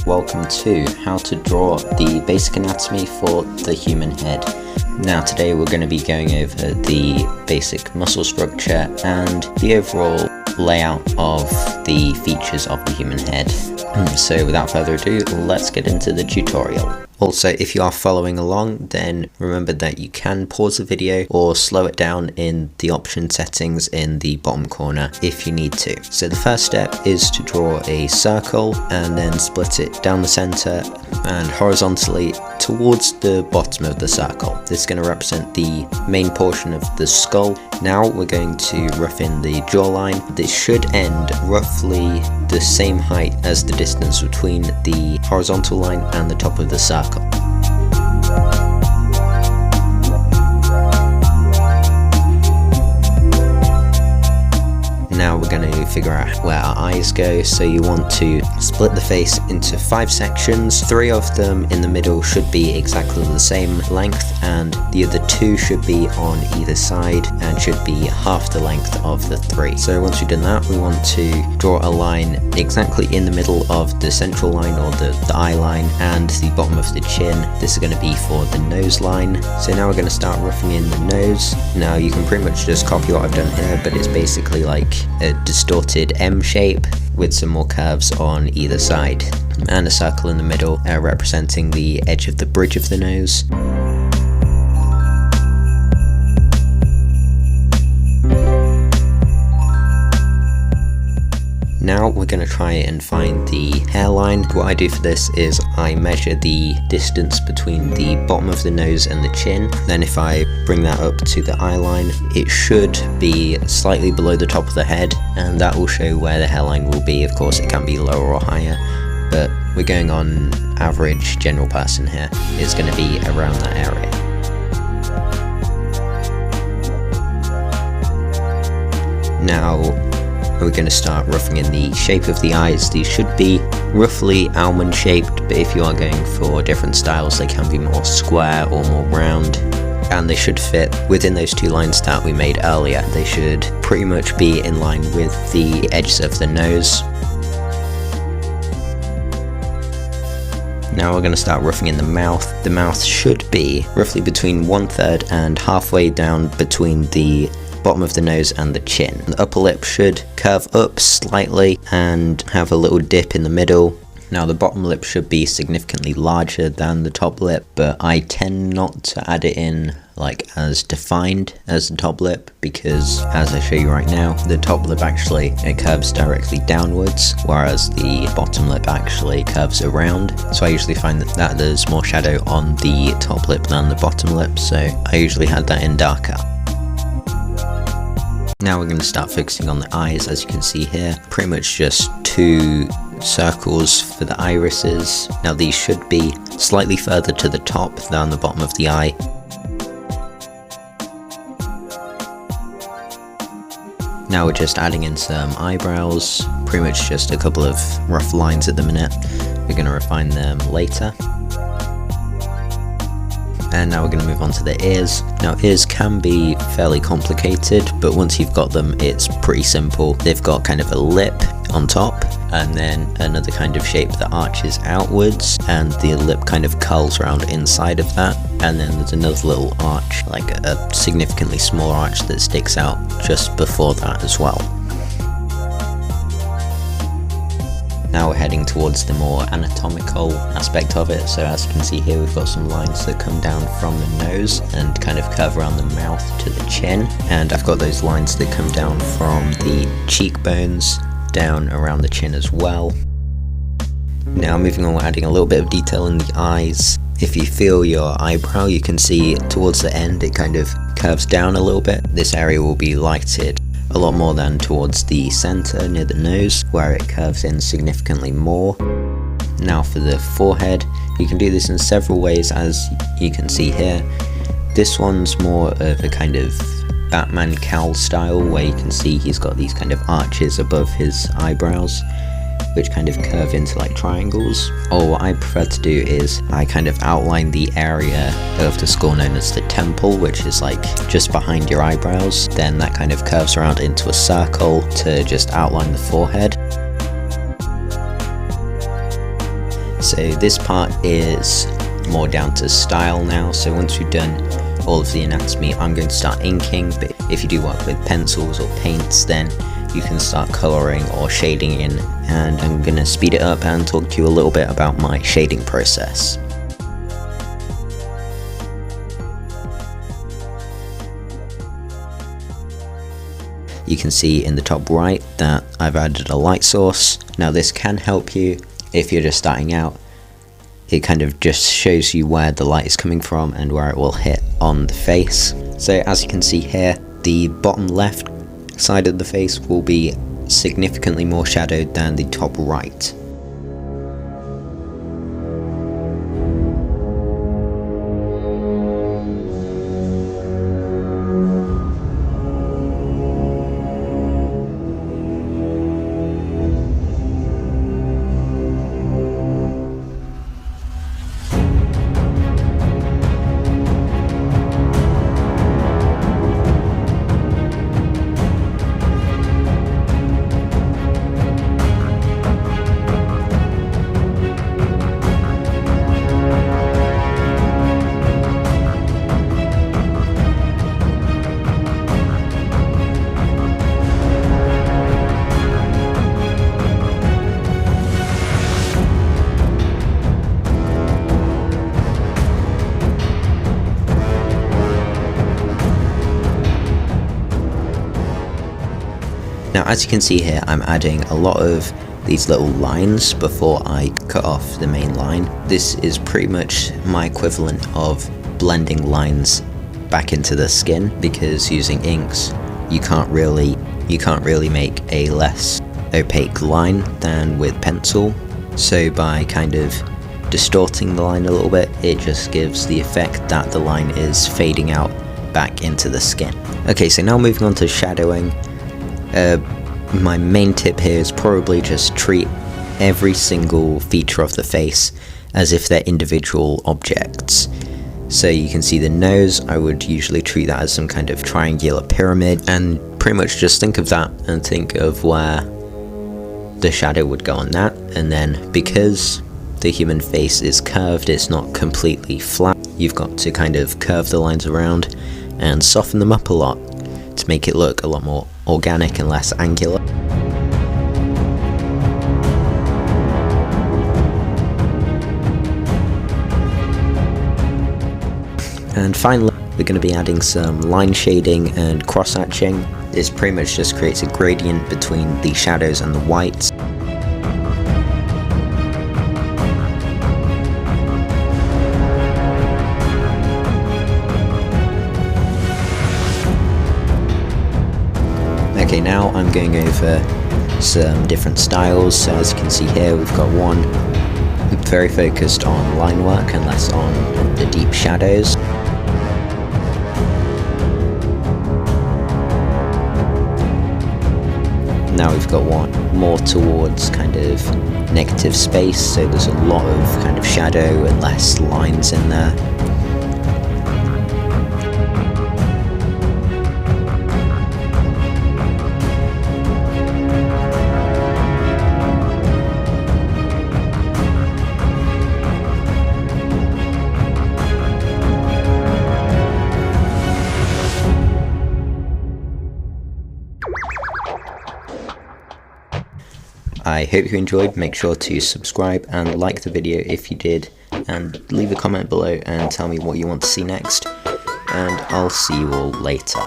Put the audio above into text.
welcome to how to draw the basic anatomy for the human head. Now today we're going to be going over the basic muscle structure and the overall layout of the features of the human head. So without further ado, let's get into the tutorial. Also, if you are following along, then remember that you can pause the video or slow it down in the option settings in the bottom corner if you need to. So the first step is to draw a circle and then split it down the center and horizontally towards the bottom of the circle. This is going to represent the main portion of the skull. Now we're going to rough in the jawline. This should end roughly the same height as the distance between the horizontal line and the top of the circle. Now we're going to figure out where our eyes go, so you want to split the face into 5 sections. 3 of them in the middle should be exactly the same length, and the other 2 should be on either side and should be half the length of the 3. So once you've done that, we want to draw a line exactly in the middle of the central line or the eye line and the bottom of the chin. This is going to be for the nose line. So now we're going to start roughing in the nose. Now you can pretty much just copy what I've done here, but it's basically like a distorted M shape with some more curves on either side, and a circle in the middle representing the edge of the bridge of the nose. Now we're going to try and find the hairline. What I do for this is I measure the distance between the bottom of the nose and the chin. Then if I bring that up to the eye line, it should be slightly below the top of the head, and that will show where the hairline will be. Of course, it can be lower or higher, but we're going on average general person here. It's going to be around that area. Now we're going to start roughing in the shape of the eyes. These should be roughly almond shaped, but if you are going for different styles, they can be more square or more round, and they should fit within those 2 lines that we made earlier. They should pretty much be in line with the edges of the nose. Now we're going to start roughing in the mouth. The mouth should be roughly between 1/3 and halfway down between the bottom of the nose and the chin. The upper lip should curve up slightly and have a little dip in the middle. Now the bottom lip should be significantly larger than the top lip, but I tend not to add it in like as defined as the top lip, because as I show you right now, the top lip actually curves directly downwards, whereas the bottom lip actually curves around. So I usually find that there's more shadow on the top lip than the bottom lip, so I usually had that in darker. Now we're going to start focusing on the eyes. As you can see here, pretty much just 2 circles for the irises. Now these should be slightly further to the top than the bottom of the eye. Now we're just adding in some eyebrows, pretty much just a couple of rough lines at the minute. We're going to refine them later. And now we're going to move on to the ears. Now ears can be fairly complicated, but once you've got them, it's pretty simple. They've got kind of a lip on top, and then another kind of shape that arches outwards, and the lip kind of curls around inside of that. And then there's another little arch, like a significantly smaller arch that sticks out just before that as well. Now we're heading towards the more anatomical aspect of it. So as you can see here, we've got some lines that come down from the nose and kind of curve around the mouth to the chin, and I've got those lines that come down from the cheekbones down around the chin as well. Now moving on, we're adding a little bit of detail in the eyes. If you feel your eyebrow, you can see towards the end it kind of curves down a little bit. This area will be lighted a lot more than towards the center near the nose, where it curves in significantly more. Now for the forehead, you can do this in several ways, as you can see here. This one's more of a kind of Batman cowl style, where you can see he's got these kind of arches above his eyebrows, which kind of curve into like triangles. Or what I prefer to do is I kind of outline the area of the skull known as the temple, which is like just behind your eyebrows. Then that kind of curves around into a circle to just outline the forehead. So this part is more down to style now, so once we've done all of the anatomy, I'm going to start inking, but if you do work with pencils or paints, then you can start colouring or shading in, and I'm going to speed it up and talk to you a little bit about my shading process. You can see in the top right that I've added a light source. Now this can help you if you're just starting out. It kind of just shows you where the light is coming from and where it will hit on the face. So as you can see here, the bottom left side of the face will be significantly more shadowed than the top right. Now as you can see here, I'm adding a lot of these little lines before I cut off the main line. This is pretty much my equivalent of blending lines back into the skin, because using inks you can't really make a less opaque line than with pencil. So by kind of distorting the line a little bit, it just gives the effect that the line is fading out back into the skin. Okay, so now moving on to shadowing. My main tip here is probably just treat every single feature of the face as if they're individual objects. So you can see the nose, I would usually treat that as some kind of triangular pyramid, and pretty much just think of that and think of where the shadow would go on that. And then because the human face is curved, it's not completely flat, you've got to kind of curve the lines around and soften them up a lot to make it look a lot more organic and less angular. And finally, we're going to be adding some line shading and cross hatching. This pretty much just creates a gradient between the shadows and the whites. Okay, now I'm going over some different styles. So as you can see here, we've got one very focused on line work and less on the deep shadows. Now we've got one more towards kind of negative space, so there's a lot of kind of shadow and less lines in there. I hope you enjoyed. Make sure to subscribe and like the video if you did, and leave a comment below and tell me what you want to see next, and I'll see you all later.